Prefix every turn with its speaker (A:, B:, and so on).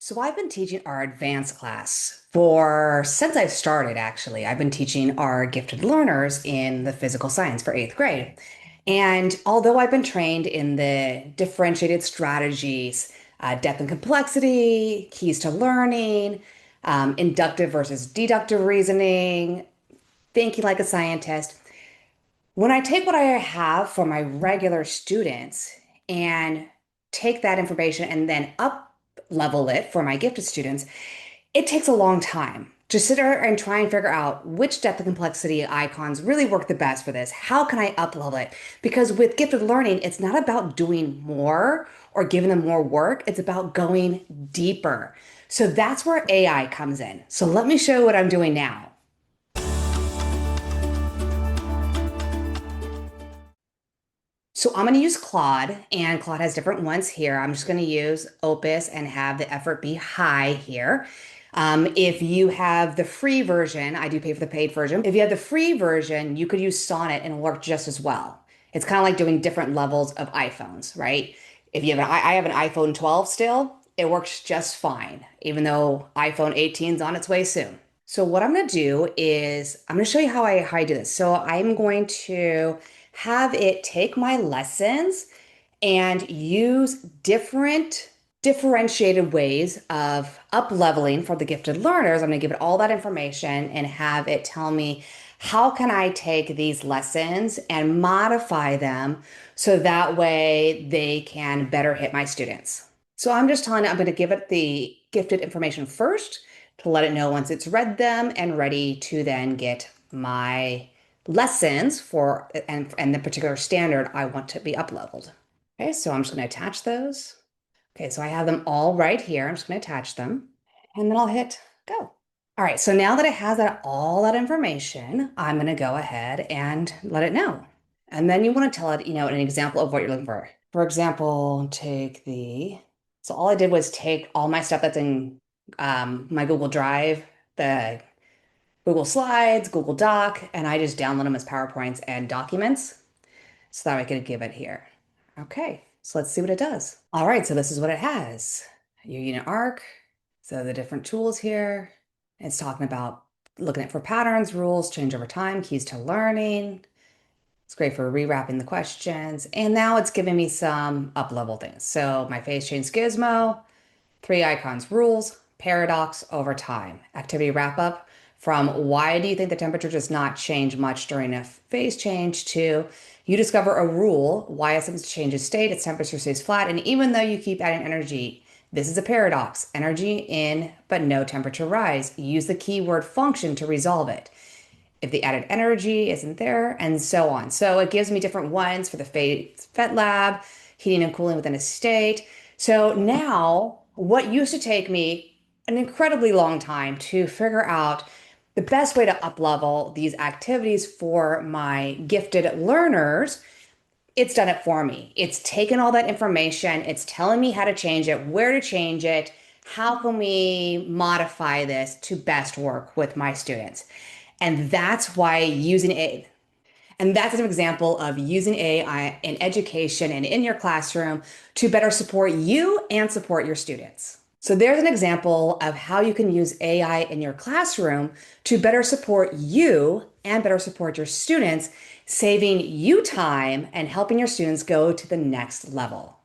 A: So I've been teaching our advanced class for since I've started, actually. I've been teaching our gifted learners in the physical science for eighth grade. And although I've been trained in the differentiated strategies, depth and complexity, keys to learning, inductive versus deductive reasoning, thinking like a scientist, when I take what I have for my regular students and take that information and then up level it for my gifted students, it takes a long time to sit there and try and figure out which depth of complexity icons really work the best for this. How can I up level it? Because with gifted learning, it's not about doing more or giving them more work. It's about going deeper. So that's where AI comes in. So let me show you what I'm doing now. So I'm going to use Claude, and Claude has different ones here. I'm just going to use Opus and have the effort be high here. If you have the free version, I do pay for the paid version. If you have the free version, you could use Sonnet and it'll work just as well. It's kind of like doing different levels of iPhones, right? If you have I have an iPhone 12 still, it works just fine, even though iPhone 18 is on its way soon. So what I'm going to do is I'm going to show you how I do this. So I'm going to have it take my lessons and use different differentiated ways of up leveling for the gifted learners. I'm going to give it all that information and have it tell me how can I take these lessons and modify them so that way they can better hit my students. So I'm just telling it I'm going to give it the gifted information first to let it know once it's read them and ready to then get my lessons for and the particular standard I want to be up leveled. Okay, so I'm just going to attach those. Okay, so I have them all right here. I'm just going to attach them and then I'll hit go. All right, so now that it has all that information, I'm going to go ahead and let it know. And then you want to tell it, an example of what you're looking for. For example, so all I did was take all my stuff that's in my Google Drive, the Google Slides, Google Doc, and I just download them as PowerPoints and documents so that I could give it here. Okay, so let's see what it does. All right, so this is what it has. Your unit arc, so the different tools here. It's talking about looking at for patterns, rules, change over time, keys to learning. It's great for rewrapping the questions. And now it's giving me some up-level things. So my phase change gizmo, 3 icons, rules, paradox over time, activity wrap up from why do you think the temperature does not change much during a phase change to you discover a rule, why a substance changes state, its temperature stays flat, and even though you keep adding energy, this is a paradox, energy in but no temperature rise. Use the keyword function to resolve it if the added energy isn't there, and so on. So it gives me different ones for the FET lab, heating and cooling within a state. So now, what used to take me an incredibly long time to figure out the best way to up-level these activities for my gifted learners, it's done it for me. It's taken all that information, it's telling me how to change it, where to change it, how can we modify this to best work with my students. And that's why using it, and that's an example of using AI in education and in your classroom to better support you and support your students. So there's an example of how you can use AI in your classroom to better support you and better support your students, saving you time and helping your students go to the next level.